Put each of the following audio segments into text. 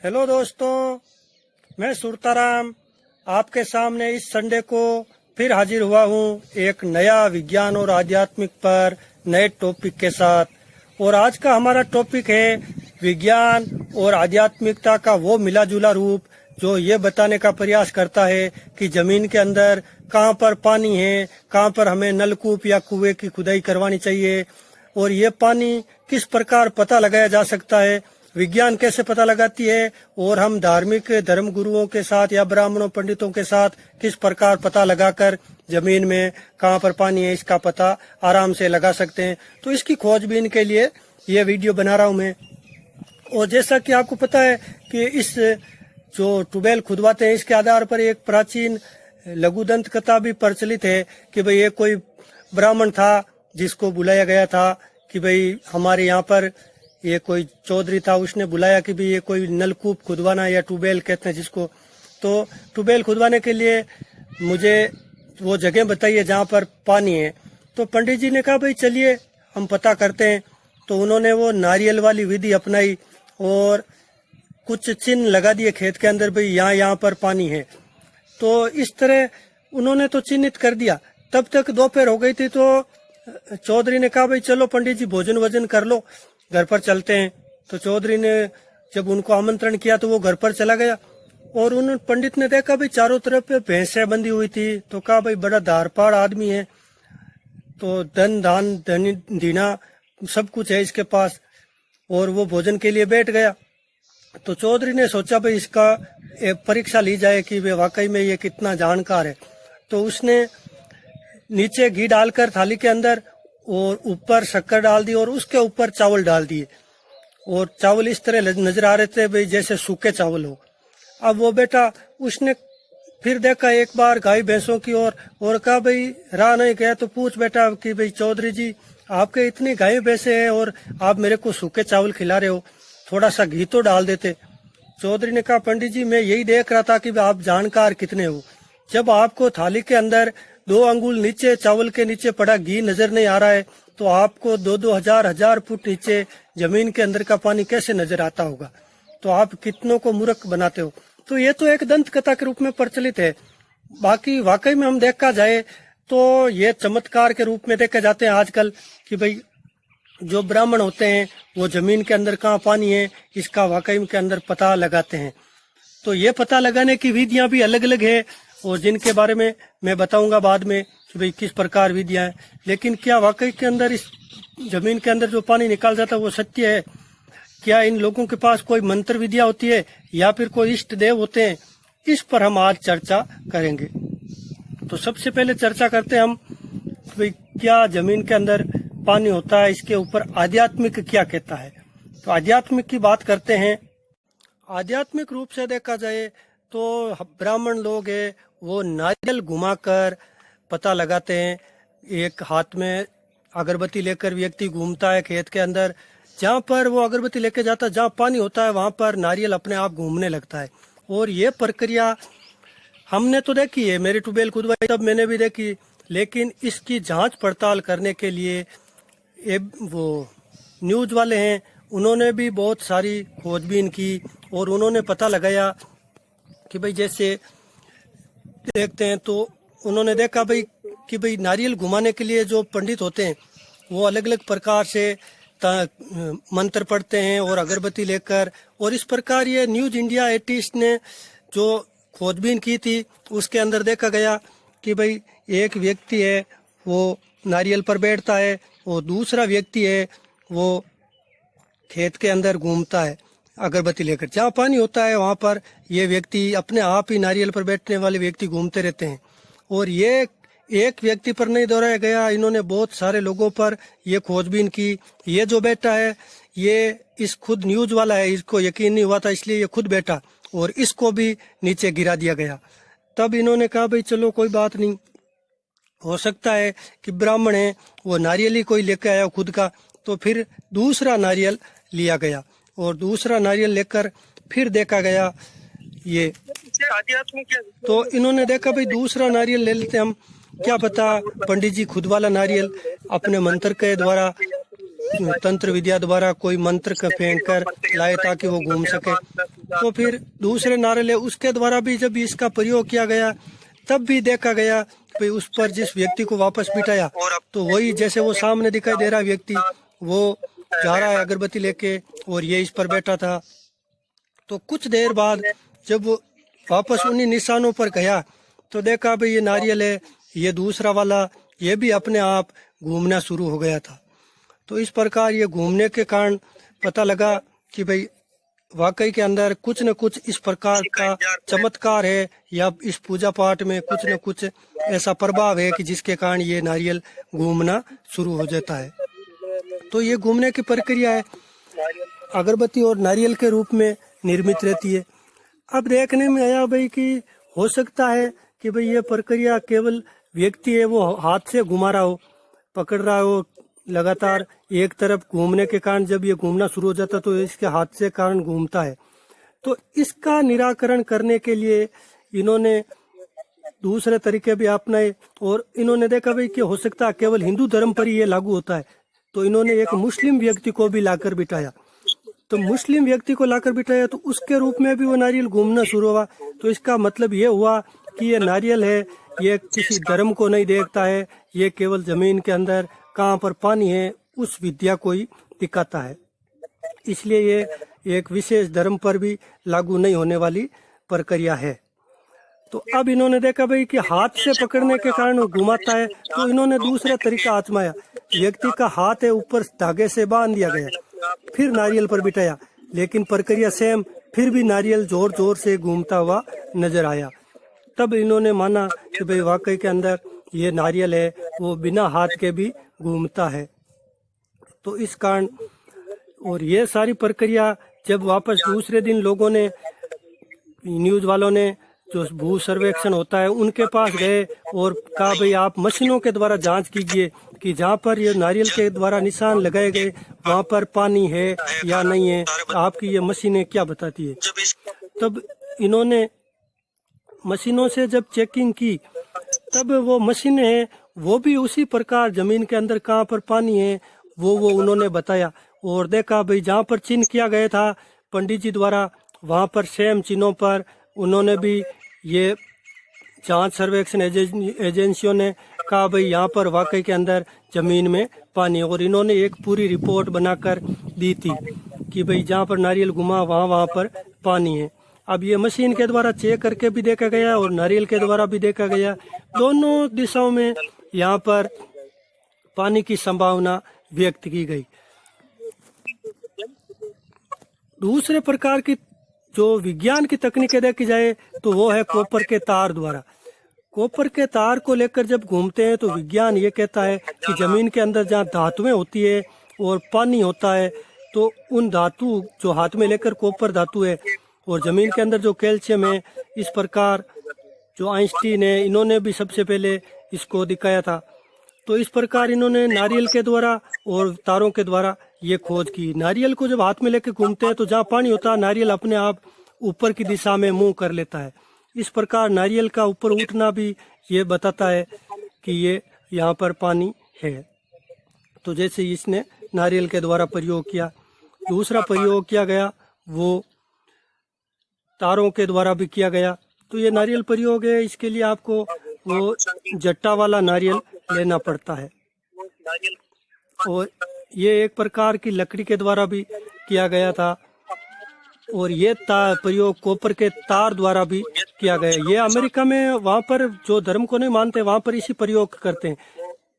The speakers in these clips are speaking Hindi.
हेलो दोस्तों, मैं सुरताराम आपके सामने इस संडे को फिर हाजिर हुआ हूँ एक नया विज्ञान और आध्यात्मिक पर नए टॉपिक के साथ। और आज का हमारा टॉपिक है विज्ञान और आध्यात्मिकता का वो मिला जुला रूप जो ये बताने का प्रयास करता है कि जमीन के अंदर कहाँ पर पानी है, कहाँ पर हमें नलकूप या कुएं की खुदाई करवानी चाहिए, और ये पानी किस प्रकार पता लगाया जा सकता है, विज्ञान कैसे पता लगाती है, और हम धार्मिक धर्म गुरुओं के साथ या ब्राह्मणों पंडितों के साथ किस प्रकार पता लगाकर जमीन में कहाँ पर पानी है इसका पता आराम से लगा सकते हैं। तो इसकी खोजबीन के लिए ये वीडियो बना रहा हूँ मैं। और जैसा कि आपको पता है कि इस जो ट्यूबवेल खुदवाते हैं इसके आधार पर एक प्राचीन लघुदंत कथा भी प्रचलित है कि भाई ये कोई ब्राह्मण था जिसको बुलाया गया था कि भाई हमारे यहाँ पर ये कोई चौधरी था, उसने बुलाया कि भाई ये कोई नलकूप खुदवाना या ट्यूबवेल कहते हैं जिसको, तो ट्यूबवेल खुदवाने के लिए मुझे वो जगह बताइए जहाँ पर पानी है। तो पंडित जी ने कहा भाई चलिए हम पता करते हैं। तो उन्होंने वो नारियल वाली विधि अपनाई और कुछ चिन्ह लगा दिए खेत के अंदर, भाई यहाँ पर पानी है। तो इस तरह उन्होंने तो चिन्हित कर दिया। तब तक दोपहर हो गई थी, तो चौधरी ने कहा भाई चलो पंडित जी भोजन वजन कर लो, घर पर चलते हैं। तो चौधरी ने जब उनको आमंत्रण किया तो वो घर पर चला गया। और उन पंडित ने देखा भाई चारों तरफ भैंसें बंधी हुई थी। तो कहा भाई बड़ा धारपाड़ आदमी है, तो धन दान दीना सब कुछ है इसके पास, और वो भोजन के लिए बैठ गया। तो चौधरी ने सोचा भाई इसका एक परीक्षा ली जाए कि वे वाकई में ये कितना जानकार है। तो उसने नीचे घी डालकर थाली के अंदर और ऊपर शक्कर डाल दी और उसके ऊपर चावल डाल दिए, और चावल इस तरह नजर आ रहे थे भाई जैसे सूखे चावल हो। अब वो बेटा उसने फिर देखा एक बार गाय भैंसों की ओर और कहा भाई रहा नहीं गया तो पूछ बेटा कि भाई चौधरी जी आपके इतनी गाय भैंसे हैं और आप मेरे को सूखे चावल खिला रहे हो, थोड़ा सा घी तो डाल देते। चौधरी ने कहा पंडित जी मैं यही देख रहा था कि आप जानकार कितने हो। जब आपको थाली के अंदर 2 अंगुल नीचे चावल के नीचे पड़ा घी नजर नहीं आ रहा है, तो आपको 2-2 हजार फुट नीचे जमीन के अंदर का पानी कैसे नजर आता होगा। तो आप कितनों को मूर्ख बनाते हो। तो ये तो एक दंत कथा के रूप में प्रचलित है। बाकी वाकई में हम देखा जाए तो ये चमत्कार के रूप में देखे जाते हैं आजकल कि भाई जो ब्राह्मण होते हैं वो जमीन के अंदर कहाँ पानी है इसका वाकई के अंदर पता लगाते हैं। तो ये पता लगाने की विधियां भी अलग अलग है और जिनके बारे में मैं बताऊंगा बाद में कि भाई किस प्रकार विधियां हैं। लेकिन क्या वाकई के अंदर इस जमीन के अंदर जो पानी निकाल जाता है वो सत्य है? क्या इन लोगों के पास कोई मंत्र विद्या होती है या फिर कोई इष्ट देव होते हैं? इस पर हम आज चर्चा करेंगे। तो सबसे पहले चर्चा करते हैं हम भाई क्या जमीन के अंदर पानी होता है, इसके ऊपर आध्यात्मिक क्या कहता है। तो आध्यात्मिक की बात करते हैं। आध्यात्मिक रूप से देखा जाए तो ब्राह्मण लोग हैं वो नारियल घुमाकर पता लगाते हैं। एक हाथ में अगरबत्ती लेकर व्यक्ति घूमता है खेत के अंदर, जहाँ पर वो अगरबत्ती लेकर जाता है जहाँ पानी होता है वहां पर नारियल अपने आप घूमने लगता है। और ये प्रक्रिया हमने तो देखी है, मेरी ट्यूबवेल खुदवाई तब मैंने भी देखी, लेकिन इसकी जांच पड़ताल करने के लिए वो न्यूज वाले हैं उन्होंने भी बहुत सारी खोजबीन की और उन्होंने पता लगाया कि भाई जैसे देखते हैं तो उन्होंने देखा भाई कि भाई नारियल घुमाने के लिए जो पंडित होते हैं वो अलग अलग प्रकार से मंत्र पढ़ते हैं और अगरबत्ती लेकर, और इस प्रकार ये न्यूज इंडिया 18 ने जो खोजबीन की थी उसके अंदर देखा गया कि भाई एक व्यक्ति है वो नारियल पर बैठता है और दूसरा व्यक्ति है वो खेत के अंदर घूमता है अगरबत्ती लेकर। जहाँ पानी होता है वहां पर ये व्यक्ति अपने आप ही नारियल पर बैठने वाले व्यक्ति घूमते रहते हैं। और ये एक व्यक्ति पर नहीं दोहराया गया, इन्होंने बहुत सारे लोगों पर ये खोजबीन की। ये जो बैठा है ये इस खुद न्यूज वाला है, इसको यकीन नहीं हुआ था इसलिए ये खुद बैठा और इसको भी नीचे गिरा दिया गया। तब इन्होंने कहा भाई चलो कोई बात नहीं, हो सकता है कि ब्राह्मण है वो नारियल ही कोई लेकर आया खुद का। तो फिर दूसरा नारियल लिया गया और दूसरा नारियल लेकर फिर देखा गया ये। तो इन्होंने देखा भाई दूसरा नारियल ले लेते हम, क्या पता पंडित जी खुद वाला नारियल अपने मंत्र के द्वारा तंत्र विद्या द्वारा कोई मंत्र का फेंक कर लाए ताकि वो घूम सके। तो फिर दूसरे नारियल है उसके द्वारा भी जब इसका प्रयोग किया गया तब भी देखा गया भाई उस पर जिस व्यक्ति को वापस बिठाया तो वही जैसे वो सामने दिखाई दे रहा व्यक्ति वो जा रहा है अगरबत्ती लेके और ये इस पर बैठा था। तो कुछ देर बाद जब वो वापस उन्हीं निशानों पर गया तो देखा भाई ये नारियल है, ये दूसरा वाला ये भी अपने आप घूमना शुरू हो गया था। तो इस प्रकार ये घूमने के कारण पता लगा कि भाई वाकई के अंदर कुछ न कुछ इस प्रकार का चमत्कार है या इस पूजा पाठ में कुछ न कुछ ऐसा प्रभाव है कि जिसके कारण ये नारियल घूमना शुरू हो जाता है। तो ये घूमने की प्रक्रिया है अगरबत्ती और नारियल के रूप में निर्मित रहती है। अब देखने में आया भाई कि हो सकता है कि भाई ये प्रक्रिया केवल व्यक्ति है वो हाथ से घुमा रहा हो, पकड़ रहा हो लगातार एक तरफ घूमने के कारण जब ये घूमना शुरू हो जाता तो इसके हाथ से कारण घूमता है। तो इसका निराकरण करने के लिए इन्होंने दूसरे तरीके भी अपनाए और इन्होंने देखा भाई कि हो सकता है केवल हिंदू धर्म पर ही ये लागू होता है। तो इन्होंने एक मुस्लिम व्यक्ति को भी लाकर बिठाया। तो मुस्लिम व्यक्ति को लाकर बिठाया तो उसके रूप में भी वो नारियल घूमना शुरू हुआ। तो इसका मतलब ये हुआ कि ये नारियल है ये किसी धर्म को नहीं देखता है, ये केवल जमीन के अंदर कहाँ पर पानी है उस विद्या को ही दिखाता है। इसलिए ये एक विशेष धर्म पर भी लागू नहीं होने वाली प्रक्रिया है। तो अब इन्होंने देखा भाई कि हाथ से पकड़ने के कारण वो घुमाता है तो इन्होंने दूसरा तरीका आजमाया। व्यक्ति का हाथ है ऊपर धागे से बांध दिया गया, फिर नारियल पर बिठाया, लेकिन प्रक्रिया सेम, फिर भी नारियल जोर जोर से घूमता हुआ नजर आया। तब इन्होंने माना कि भाई वाकई के अंदर ये नारियल है वो बिना हाथ के भी घूमता है। तो इस कारण और ये सारी प्रक्रिया जब वापस दूसरे दिन लोगों ने न्यूज वालों ने जो भू सर्वेक्षण होता है उनके पास गए और कहा भाई आप मशीनों के द्वारा जांच कीजिए कि जहाँ पर ये नारियल के द्वारा निशान लगाए गए वहाँ पर पानी है या नहीं है, आपकी ये मशीनें क्या बताती है। तब इन्होंने मशीनों से जब चेकिंग की तब वो मशीनें हैं वो भी उसी प्रकार जमीन के अंदर कहाँ पर पानी है वो उन्होंने बताया। और देखा भाई जहाँ पर चिन्ह किया गया था पंडित जी द्वारा वहाँ पर सेम चिन्हों पर उन्होंने भी ये जांच सर्वेक्षण एजेंसियों ने कहा भाई यहाँ पर वाकई के अंदर जमीन में पानी है। और इन्होंने एक पूरी रिपोर्ट बनाकर दी थी कि भाई जहाँ पर नारियल घुमा वहाँ पर पानी है। अब ये मशीन के द्वारा चेक करके भी देखा गया और नारियल के द्वारा भी देखा गया, दोनों दिशाओं में यहाँ पर पानी की संभावना व्यक्त की गई। दूसरे प्रकार की जो विज्ञान की तकनीकें देखी जाए तो वो है कॉपर के तार द्वारा। कॉपर के तार को लेकर जब घूमते हैं तो विज्ञान ये कहता है कि जमीन के अंदर जहाँ धातुएं होती है और पानी होता है तो उन धातु जो हाथ में लेकर कॉपर धातु है और जमीन के अंदर जो कैल्शियम है, इस प्रकार जो आइंस्टीन है इन्होंने भी सबसे पहले इसको दिखाया था। तो इस प्रकार इन्होंने नारियल के द्वारा और तारों के द्वारा ये खोज की। नारियल को जब हाथ में लेकर घूमते हैं तो जहाँ पानी होता है नारियल अपने आप ऊपर की दिशा में मुंह कर लेता है। इस प्रकार नारियल का ऊपर उठना भी ये बताता है कि ये यहाँ पर पानी है। तो जैसे इसने नारियल के द्वारा प्रयोग किया। दूसरा प्रयोग किया गया वो तारों के द्वारा भी किया गया। तो ये नारियल प्रयोग है, इसके लिए आपको वो जट्टा वाला नारियल लेना पड़ता है और ये एक प्रकार की लकड़ी के द्वारा भी किया गया था। और ये प्रयोग कॉपर के तार द्वारा भी किया गया। ये अमेरिका में वहाँ पर जो धर्म को नहीं मानते वहाँ पर इसी प्रयोग करते हैं।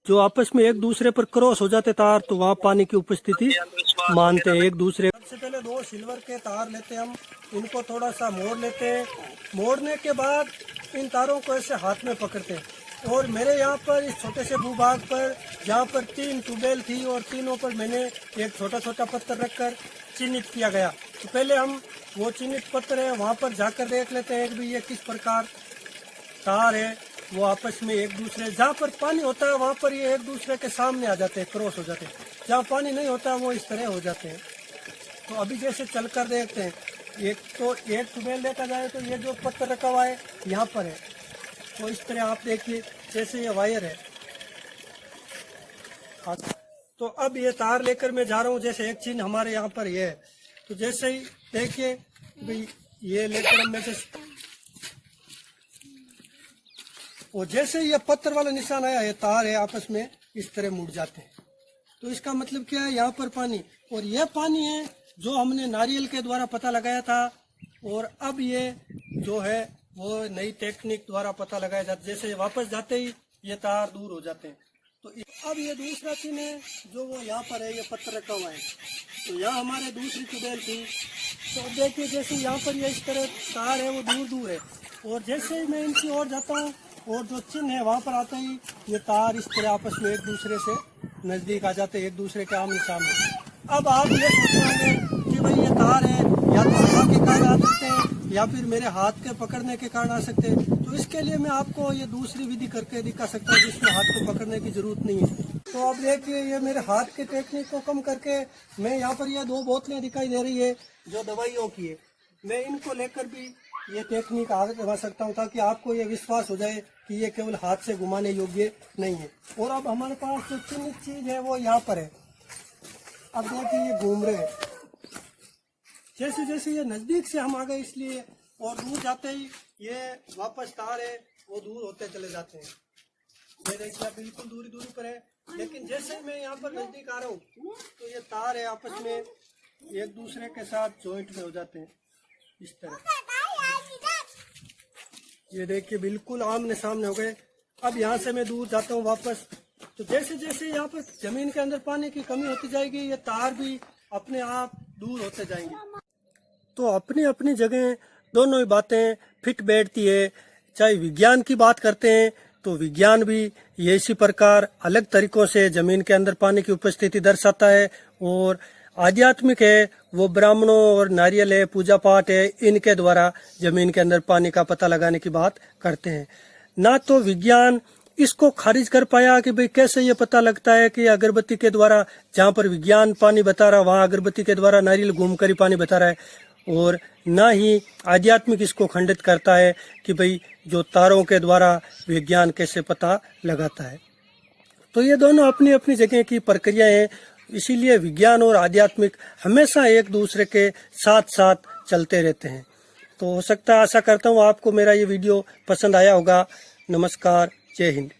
जो आपस में एक दूसरे पर क्रॉस हो जाते तार तो वहाँ पानी की उपस्थिति मानते हैं एक दूसरे। सबसे पहले दो सिल्वर के तार लेते हैं हम, इनको थोड़ा सा मोड़ लेते हैं। मोड़ने के बाद इन तारों को ऐसे हाथ में पकड़ते हैं। और मेरे यहाँ पर इस छोटे से भूभाग पर जहाँ पर 3 ट्यूबवेल थी और तीनों पर मैंने एक छोटा छोटा पत्थर रखकर चिन्हित किया गया। तो पहले हम वो चिन्हित पत्थर है वहाँ पर जाकर देख लेते हैं कि ये किस प्रकार तार है वो आपस में एक दूसरे, जहाँ पर पानी होता है वहाँ पर ये एक दूसरे के सामने आ जाते हैं, क्रॉस हो जाते हैं। जहाँ पानी नहीं होता वो इस तरह हो जाते हैं। तो अभी जैसे चलकर देखते हैं, एक ट्यूबवेल देखा जाए तो ये जो पत्थर रखा हुआ है यहाँ पर है। तो इस तरह आप देखिए जैसे ये वायर है। तो अब ये तार लेकर मैं जा रहा हूँ, जैसे एक चिन्ह हमारे यहाँ पर ये है। तो जैसे ही देखिए भाई ये लेकर हम मैसेज, और जैसे ये पत्थर वाला निशान आया है, तार है आपस में इस तरह मुड़ जाते हैं। तो इसका मतलब क्या है, यहाँ पर पानी, और यह पानी है जो हमने नारियल के द्वारा पता लगाया था, और अब ये जो है वो नई टेक्निक द्वारा पता लगाया जाता है। जैसे वापस जाते ही ये तार दूर हो जाते हैं। तो अब ये दूसरा चिन्ह है जो वो यहाँ पर है, ये पत्थर रखा हुआ है। तो यहाँ हमारे दूसरी ट्यूबवेल थी, तो देखिए जैसे यहाँ पर ये इस तरह तार है वो दूर दूर है, और जैसे ही मैं इनकी ओर जाता हूँ और जो चिन्ह है वहाँ पर आते ही ये तार इस तरह आपस में एक दूसरे से नजदीक आ जाते हैं, एक दूसरे के आमने सामने। अब आप ये सोच रहे हैं कि भाई ये तार है या तो हवा के कारण आ सकते हैं या फिर मेरे हाथ के पकड़ने के कारण आ सकते हैं। तो इसके लिए मैं आपको ये दूसरी विधि करके दिखा सकता हूँ जिसमें हाथ को पकड़ने की जरूरत नहीं है। तो अब देखिए ये मेरे हाथ के टेक्निक को कम करके मैं यहाँ पर ये 2 बोतलें दिखाई दे रही है जो दवाइयों की है, मैं इनको लेकर भी ये टेक्निक आगे बढ़ा सकता हूँ ताकि आपको ये विश्वास हो जाए कि ये केवल हाथ से घुमाने योग्य नहीं है। और अब हमारे पास जो चिन्हित चीज है वो यहाँ पर है। अब देखिए ये घूम रहे हैं, जैसे जैसे ये नजदीक से हम आ गए इसलिए, और दूर जाते ही ये वापस तार है वो दूर होते चले जाते हैं। ये देखिए बिल्कुल दूरी दूरी पर है, लेकिन जैसे मैं यहाँ पर नजदीक आ रहा हूँ तो ये तार है आपस में एक दूसरे के साथ जॉइंट में हो जाते हैं इस तरह। ये देखिए बिल्कुल आमने सामने हो गए। अब यहाँ से मैं दूर जाता हूँ वापस, तो जैसे जैसे यहाँ पर जमीन के अंदर पानी की कमी होती जाएगी ये तार भी अपने आप दूर होते जाएंगे। तो अपनी अपनी जगह दोनों ही बातें फिट बैठती है। चाहे विज्ञान की बात करते हैं तो विज्ञान भी ये इसी प्रकार अलग तरीकों से जमीन के अंदर पानी की उपस्थिति दर्शाता है, और आध्यात्मिक है वो ब्राह्मणों और नारियल है, पूजा पाठ है, इनके द्वारा जमीन के अंदर पानी का पता लगाने की बात करते हैं। ना तो विज्ञान इसको खारिज कर पाया कि भाई कैसे ये पता लगता है कि अगरबत्ती के द्वारा, जहाँ पर विज्ञान पानी बता रहा वहाँ अगरबत्ती के द्वारा नारियल घूमकर ही पानी बता रहा है, और ना ही आध्यात्मिक इसको खंडित करता है कि भाई जो तारों के द्वारा विज्ञान कैसे पता लगाता है। तो ये दोनों अपनी अपनी जगह की प्रक्रियाएं हैं, इसीलिए विज्ञान और आध्यात्मिक हमेशा एक दूसरे के साथ साथ चलते रहते हैं। तो हो सकता है, आशा करता हूँ आपको मेरा ये वीडियो पसंद आया होगा। नमस्कार, जय हिंद।